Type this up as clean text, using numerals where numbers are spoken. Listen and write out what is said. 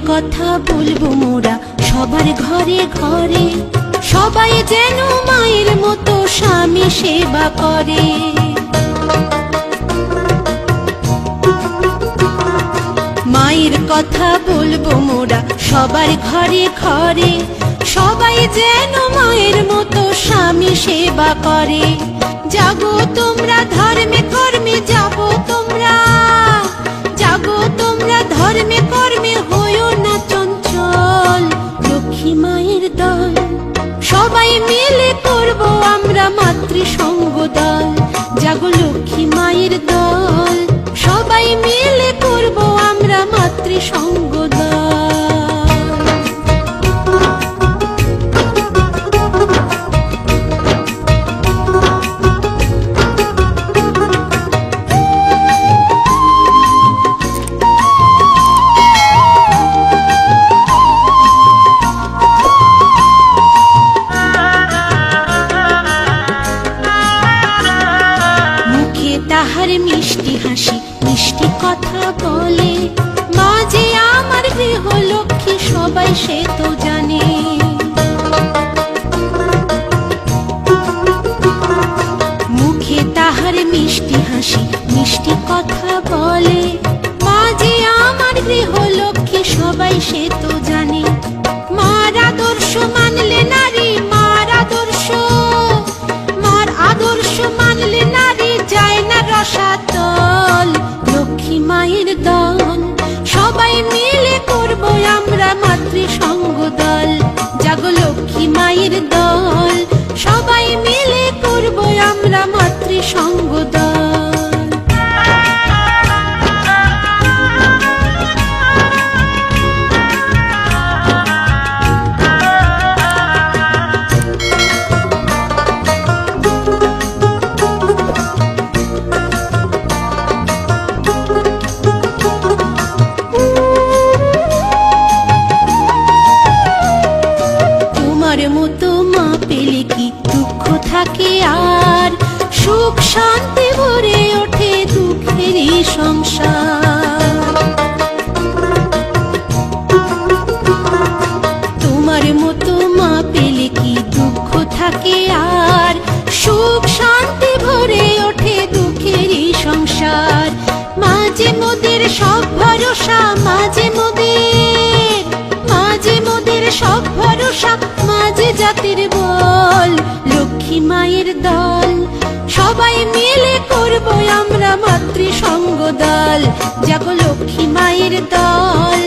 কথা বলবো মোরা সবার ঘরে ঘরে, সবাই যেন মায়ের মতো স্বামী সেবা করে। মায়ের কথা বলবো মোরা সবার ঘরে ঘরে, সবাই যেন মায়ের মতো স্বামী সেবা করে। জাগো তোমরা ধর্মে কর্মে, যাবো তোমরা জাগো তোমরা ধর্মে কর্মে, হইও না চঞ্চল। লক্ষ্মী মায়ের দল সবাই মিলে করব আমরা মাতৃসঙ্গ দল। জাগো লক্ষ্মী মায়ের দল সবাই মিলে করব আমরা মাতৃসঙ্গ দল। তাহার মিষ্টি হাসি মিষ্টি কথা বলে, মা যে আমার গৃহ লক্ষ্মী সবাই সে তো জানে। মুখে তাহার মিষ্টি হাসি মিষ্টি কথা বলে, মা যে আমার গৃহ লক্ষ্মী সবাই সে তো জানে। মার আদর্শ মানলে নারী, মার আদর্শ মানলে নারী যায় না রসাতল। লক্ষ্মী মায়ের দল সবাই মিলে করব আমরা মাতৃসঙ্গ দল। জাগো লক্ষ্মী মায়ের দল সবাই মিলে করব আমরা মাতৃসঙ্গ দল। মতো মা পেলে কি দুঃখ থাকে আর, সুখ শান্তি ভরে ওঠে দুঃখেরই সংসার। তোমার মতো মা পেলে কি দুঃখ থাকে আর, সুখ শান্তি ভরে ওঠে দুঃখেরই সংসার। মাঝে মোদের সব ভরসা, মাঝে মোদের সব ভরসা, মাঝে জাতির বল। লক্ষ্মী মায়ের দল সবাই মিলে করব আমরা মাতৃসঙ্গ দল। জাগো লক্ষ্মী মায়ের দল